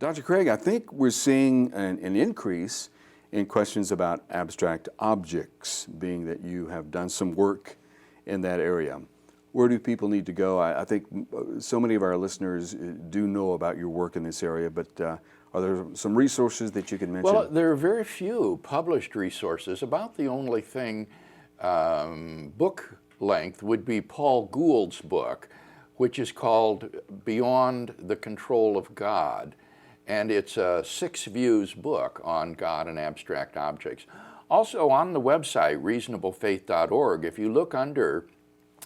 Dr. Craig, I think we're seeing an increase in questions about abstract objects, being that you have done some work in that area. Where do people need to go? I think so many of our listeners do know about your work in this area, but are there some resources that you can mention? Well, there are very few published resources. About the only thing book length would be Paul Gould's book, which is called Beyond the Control of God. And it's a 6 views book on God and abstract objects. Also on the website, reasonablefaith.org, if you look under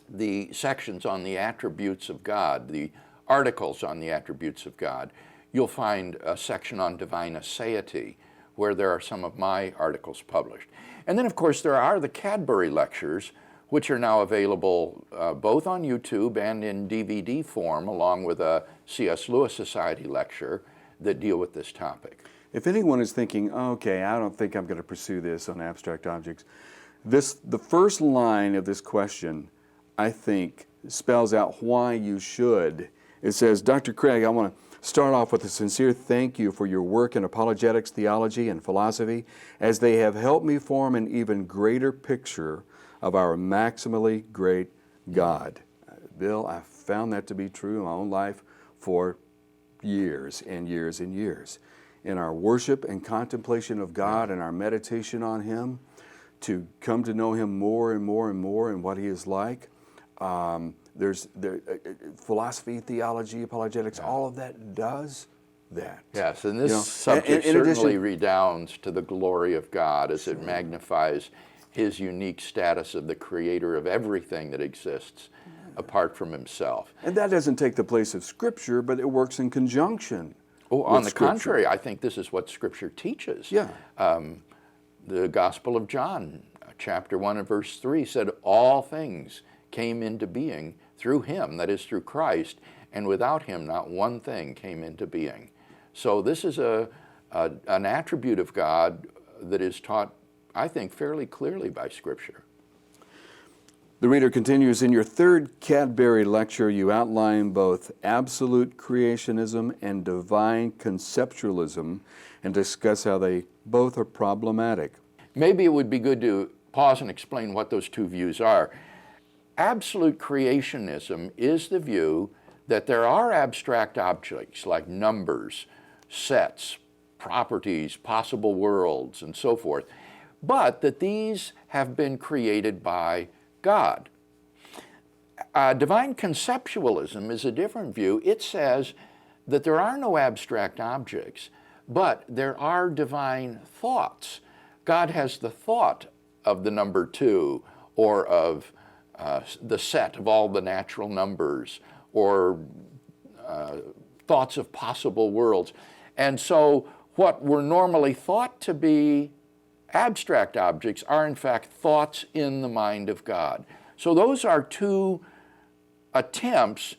the sections on the attributes of God, the articles on the attributes of God, you'll find a section on divine aseity, where there are some of my articles published. And then, of course, there are the Cadbury lectures, which are now available both on YouTube and in DVD form, along with a C.S. Lewis Society lecture that deal with this topic. If anyone is thinking, okay, I don't think I'm going to pursue this on abstract objects, the first line of this question, I think, spells out why you should. It says, Dr. Craig, I want to start off with a sincere thank you for your work in apologetics, theology, and philosophy, as they have helped me form an even greater picture of our maximally great God. Bill, I found that to be true in my own life for years and years and years. In our worship and contemplation of God and our meditation on Him, to come to know Him more and more and more and what He is like. There's philosophy, theology, apologetics, all of that does that. Yes, and this subject certainly redounds to the glory of God as it magnifies His unique status of the creator of everything that exists apart from Himself. And that doesn't take the place of Scripture, but it works in conjunction. Oh, on the contrary, I think this is what Scripture teaches. Yeah. The Gospel of John, chapter 1 and verse 3 said, all things came into being through Him, that is through Christ, and without Him not one thing came into being. So this is an attribute of God that is taught, I think, fairly clearly by Scripture. The reader continues, in your third Cadbury lecture, you outline both absolute creationism and divine conceptualism and discuss how they both are problematic. Maybe it would be good to pause and explain what those two views are. Absolute creationism is the view that there are abstract objects like numbers, sets, properties, possible worlds, and so forth, but that these have been created by God. Divine conceptualism is a different view. It says that there are no abstract objects, but there are divine thoughts. God has the thought of the number 2, or of the set of all the natural numbers, or thoughts of possible worlds. And so what were normally thought to be abstract objects are in fact thoughts in the mind of God. So those are two attempts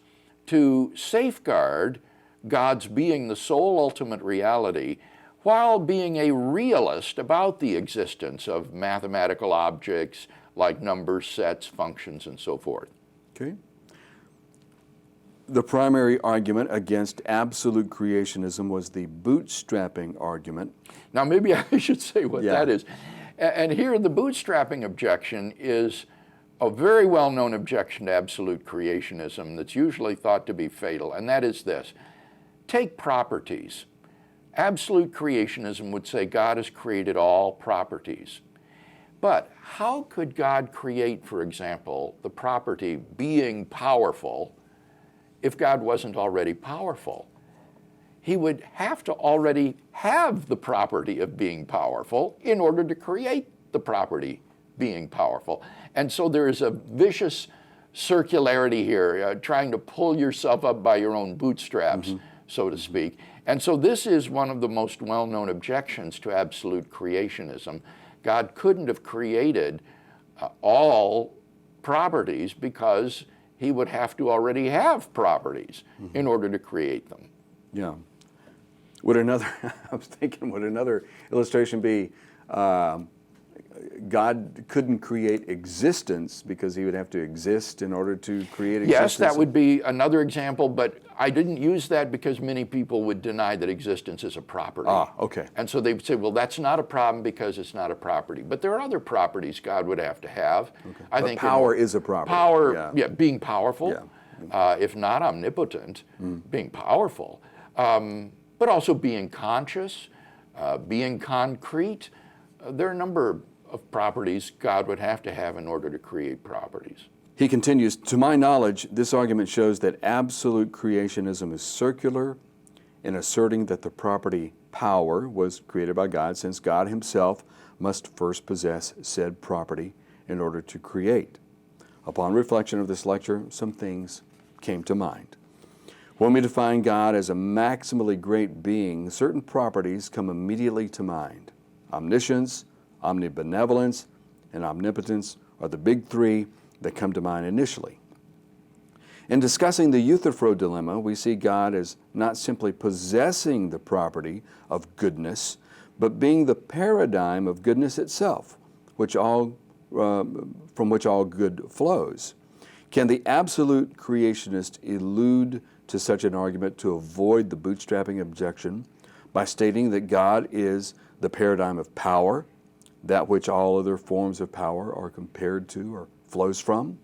to safeguard God's being the sole ultimate reality, while being a realist about the existence of mathematical objects like numbers, sets, functions, and so forth. Okay. The primary argument against absolute creationism was the bootstrapping argument. Now maybe I should say what that is. And here the bootstrapping objection is a very well-known objection to absolute creationism that's usually thought to be fatal, and that is this. Take properties. Absolute creationism would say God has created all properties. But how could God create, for example, the property being powerful if God wasn't already powerful? He would have to already have the property of being powerful in order to create the property being powerful. And so there is a vicious circularity here, trying to pull yourself up by your own bootstraps, so to speak. And so this is one of the most well-known objections to absolute creationism. God couldn't have created all properties because He would have to already have properties in order to create them. Yeah. Would another, I was thinking, would another illustration be God couldn't create existence because he would have to exist in order to create existence? Yes, that would be another example, but I didn't use that because many people would deny that existence is a property. Ah, okay. And so they would say, well, that's not a problem because it's not a property. But there are other properties God would have to have. Okay. I But think power is a property. Power, being powerful, Yeah. if not omnipotent, being powerful, but also being conscious, being concrete. There are a number of properties God would have to have in order to create properties. He continues, to my knowledge, this argument shows that absolute creationism is circular in asserting that the property power was created by God, since God himself must first possess said property in order to create. Upon reflection of this lecture, some things came to mind. When we define God as a maximally great being, certain properties come immediately to mind. Omniscience, omnibenevolence, and omnipotence are the big three that come to mind initially. In discussing the Euthyphro dilemma, we see God as not simply possessing the property of goodness, but being the paradigm of goodness itself, from which all good flows. Can the absolute creationist elude to such an argument to avoid the bootstrapping objection by stating that God is the paradigm of power, that which all other forms of power are compared to or flows from?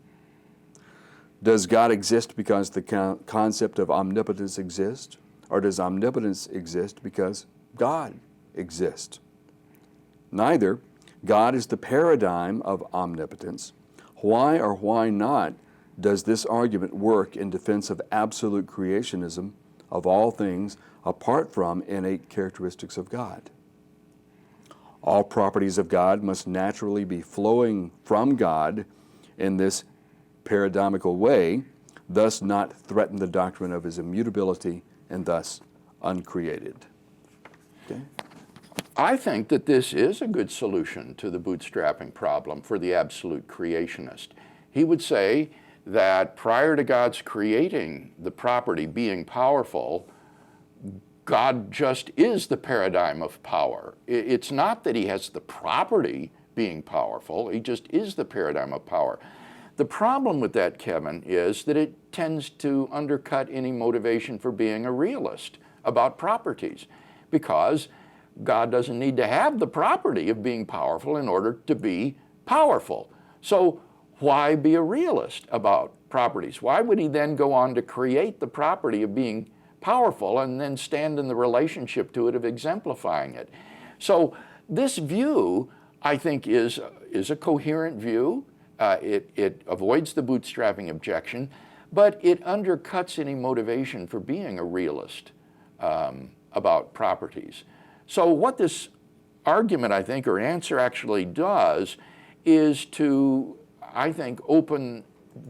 Does God exist because the concept of omnipotence exists, or does omnipotence exist because God exists? Neither. God is the paradigm of omnipotence. Why or why not does this argument work in defense of absolute creationism of all things apart from innate characteristics of God? All properties of God must naturally be flowing from God in this paradigmical way, thus not threaten the doctrine of his immutability and thus uncreated. Okay? I think that this is a good solution to the bootstrapping problem for the absolute creationist. He would say that prior to God's creating the property being powerful, God just is the paradigm of power. It's not that he has the property being powerful, he just is the paradigm of power. The problem with that, Kevin, is that it tends to undercut any motivation for being a realist about properties, because God doesn't need to have the property of being powerful in order to be powerful. So why be a realist about properties? Why would he then go on to create the property of being powerful and then stand in the relationship to it of exemplifying it? So this view, I think, is a coherent view. It avoids the bootstrapping objection, but it undercuts any motivation for being a realist about properties. So what this argument, I think, or answer actually does is to, I think, open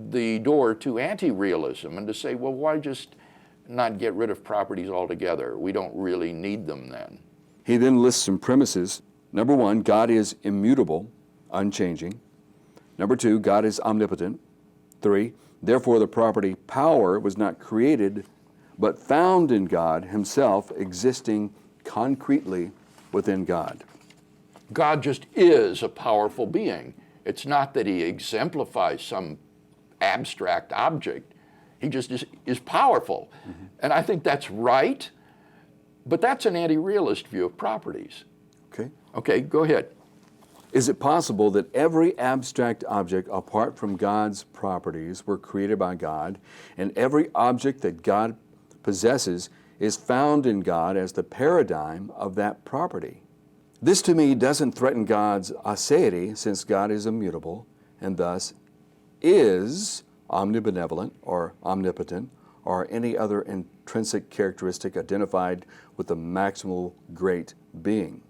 the door to anti-realism and to say, well, why just not get rid of properties altogether? We don't really need them then. He then lists some premises. Number one, God is immutable, unchanging. Number two, God is omnipotent. 3, therefore the property power was not created, but found in God himself, existing concretely within God. God just is a powerful being. It's not that he exemplifies some abstract object. He just is powerful. Mm-hmm. And I think that's right, but that's an anti-realist view of properties. Okay. Okay, go ahead. Is it possible that every abstract object apart from God's properties were created by God, and every object that God possesses is found in God as the paradigm of that property? This to me doesn't threaten God's aseity, since God is immutable and thus is omnibenevolent or omnipotent or any other intrinsic characteristic identified with the maximal great being.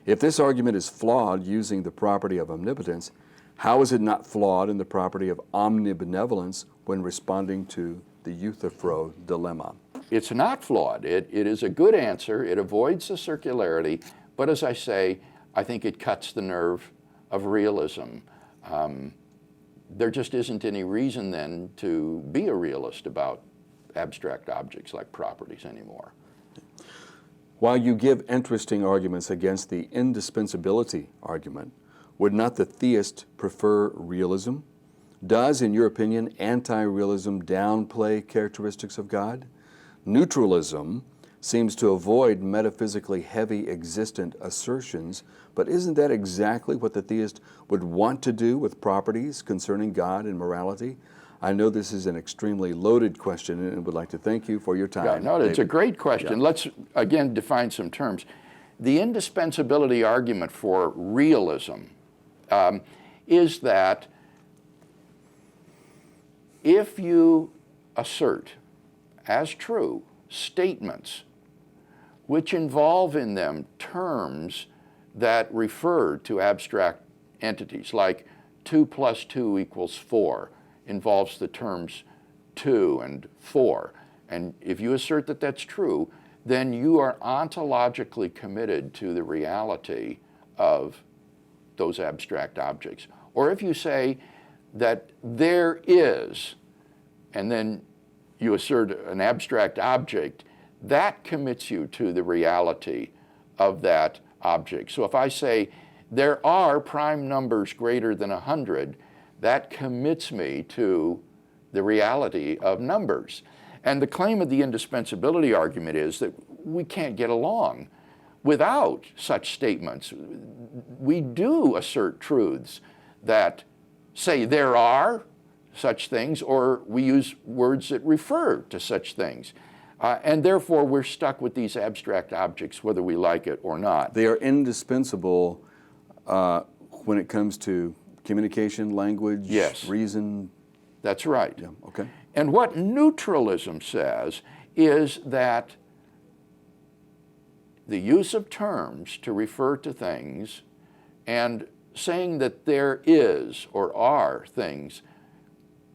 If this argument is flawed using the property of omnipotence, how is it not flawed in the property of omnibenevolence when responding to the Euthyphro dilemma? It's not flawed. It is a good answer. It avoids the circularity. But as I say, I think it cuts the nerve of realism. There just isn't any reason then to be a realist about abstract objects like properties anymore. While you give interesting arguments against the indispensability argument, Would not the theist prefer realism? Does, in your opinion, anti-realism downplay characteristics of God? Neutralism seems to avoid metaphysically heavy existent assertions, but isn't that exactly what the theist would want to do with properties concerning God and morality? I know this is an extremely loaded question and would like to thank you for your time. Yeah, no, it's a great question. Yeah. Let's again define some terms. The indispensability argument for realism is that if you assert as true statements which involve in them terms that refer to abstract entities, like 2 plus 2 equals 4, involves the terms 2 and 4. And if you assert that that's true, then you are ontologically committed to the reality of those abstract objects. Or if you say that there is, and then you assert an abstract object, that commits you to the reality of that object. So if I say there are prime numbers greater than 100, that commits me to the reality of numbers. And the claim of the indispensability argument is that we can't get along without such statements. We do assert truths that say there are such things, or we use words that refer to such things. And therefore, we're stuck with these abstract objects, whether we like it or not. They are indispensable when it comes to communication, language, yes. Reason. That's right. Yeah, okay. And what neutralism says is that the use of terms to refer to things and saying that there is or are things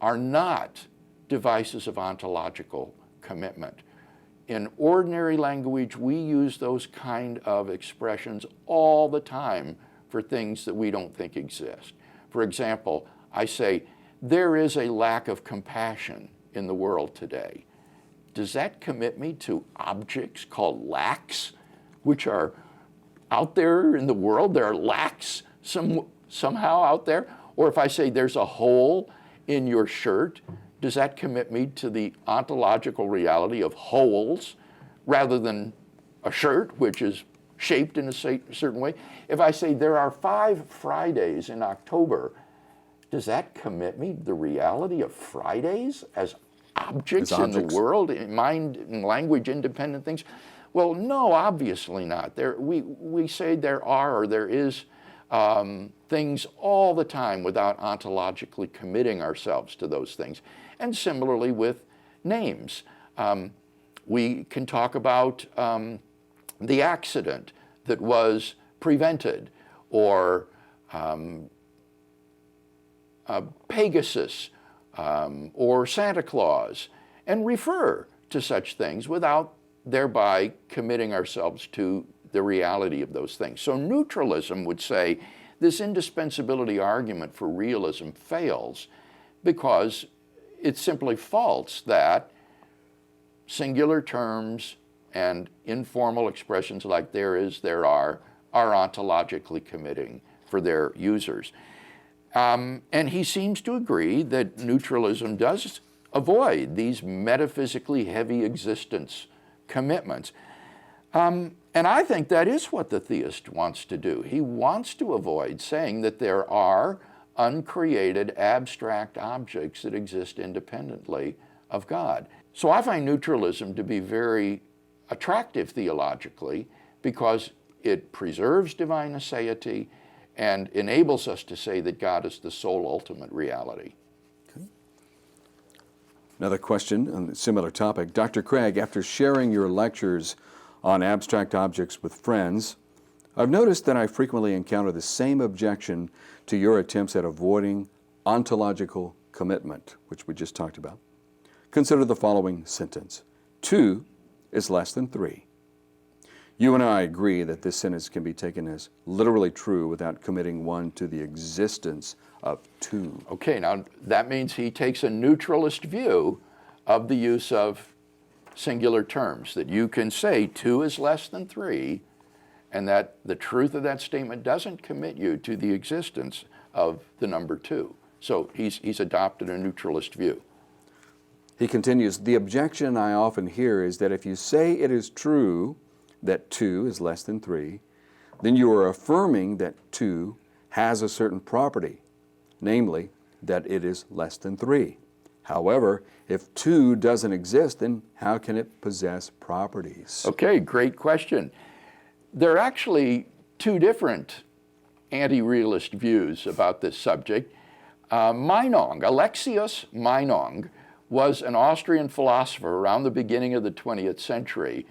are not devices of ontological commitment. In ordinary language, we use those kind of expressions all the time for things that we don't think exist. For example, I say, there is a lack of compassion in the world today. Does that commit me to objects called lacks, which are out there in the world? There are lacks somehow out there? Or if I say there's a hole in your shirt, does that commit me to the ontological reality of holes rather than a shirt which is shaped in a certain way? If I say there are 5 Fridays in October, does that commit me to the reality of Fridays as objects in the world, in mind and language independent things? Well, no, obviously not. We say there are or there is things all the time without ontologically committing ourselves to those things. And similarly with names. We can talk about the accident that was prevented, or Pegasus, or Santa Claus, and refer to such things without thereby committing ourselves to the reality of those things. So neutralism would say this indispensability argument for realism fails because it's simply false that singular terms and informal expressions like there is, there are ontologically committing for their users. And he seems to agree that neutralism does avoid these metaphysically heavy existence commitments. And I think that is what the theist wants to do. He wants to avoid saying that there are uncreated abstract objects that exist independently of God. So I find neutralism to be very attractive theologically because it preserves divine aseity and enables us to say that God is the sole ultimate reality. Okay. Another question on a similar topic. Dr. Craig, after sharing your lectures on abstract objects with friends, I've noticed that I frequently encounter the same objection to your attempts at avoiding ontological commitment, which we just talked about. Consider the following sentence. 2 is less than 3. You and I agree that this sentence can be taken as literally true without committing one to the existence of 2. Okay, now that means he takes a neutralist view of the use of singular terms, that you can say 2 is less than 3 and that the truth of that statement doesn't commit you to the existence of the number 2. So he's adopted a neutralist view. He continues, the objection I often hear is that if you say it is true that 2 is less than 3, then you are affirming that 2 has a certain property, namely that it is less than 3. However, if 2 doesn't exist, then how can it possess properties? Okay, great question. There are actually 2 different anti-realist views about this subject. Alexius Meinong, was an Austrian philosopher around the beginning of the 20th century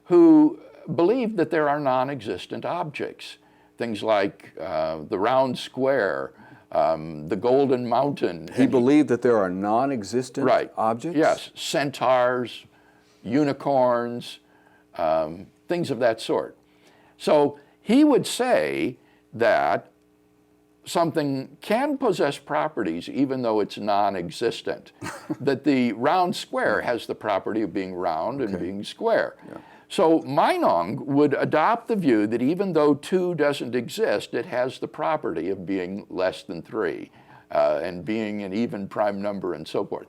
who believed that there are non-existent objects, things like the round square, the golden mountain. He believed that there are non-existent objects? Yes, centaurs, unicorns, things of that sort. So he would say that something can possess properties even though it's non-existent, that the round square has the property of being round and being square. Yeah. So Meinong would adopt the view that even though 2 doesn't exist, it has the property of being less than 3 and being an even prime number and so forth.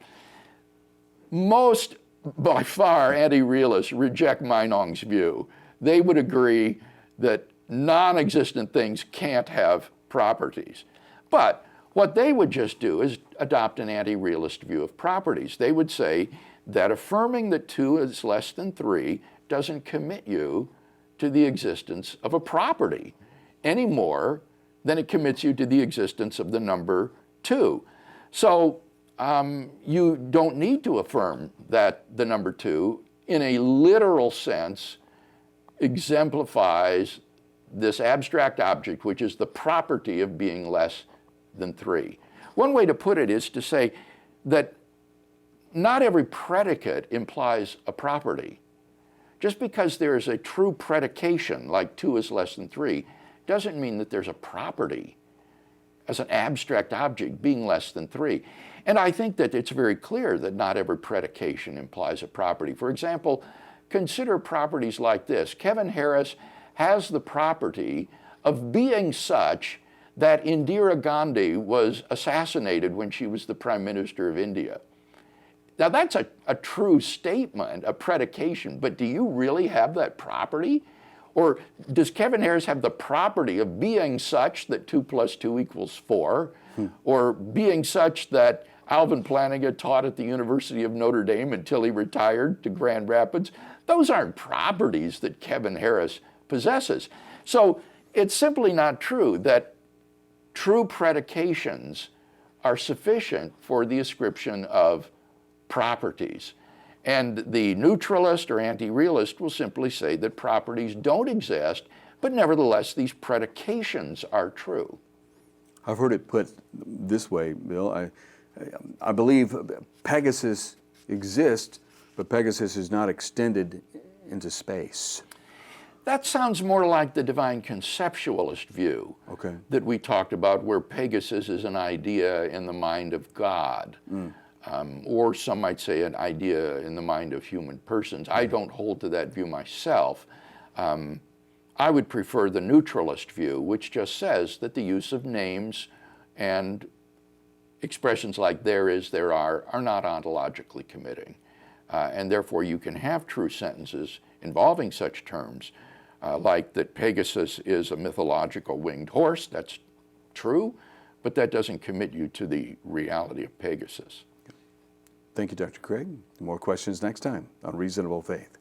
Most, by far, anti-realists reject Meinong's view. They would agree that non-existent things can't have properties. But what they would just do is adopt an anti-realist view of properties. They would say that affirming that 2 is less than 3 doesn't commit you to the existence of a property any more than it commits you to the existence of the number 2. So you don't need to affirm that the number 2 in a literal sense exemplifies this abstract object, which is the property of being less than 3. One way to put it is to say that not every predicate implies a property. Just because there is a true predication, like 2 is less than 3, doesn't mean that there's a property as an abstract object being less than 3. And I think that it's very clear that not every predication implies a property. For example, consider properties like this. Kevin Harris has the property of being such that Indira Gandhi was assassinated when she was the Prime Minister of India. Now that's a true statement, a predication, but do you really have that property? Or does Kevin Harris have the property of being such that 2 + 2 = 4? Or being such that Alvin Plantinga taught at the University of Notre Dame until he retired to Grand Rapids? Those aren't properties that Kevin Harris possesses. So it's simply not true that true predications are sufficient for the ascription of properties. And the neutralist or anti-realist will simply say that properties don't exist, but nevertheless these predications are true. I've heard it put this way, Bill. I believe Pegasus exists, but Pegasus is not extended into space. That sounds more like the divine conceptualist view that we talked about, where Pegasus is an idea in the mind of God. Or some might say an idea in the mind of human persons. I don't hold to that view myself. I would prefer the neutralist view, which just says that the use of names and expressions like there is, there are not ontologically committing. And therefore you can have true sentences involving such terms, like that Pegasus is a mythological winged horse. That's true, but that doesn't commit you to the reality of Pegasus. Thank you, Dr. Craig. More questions next time on Reasonable Faith.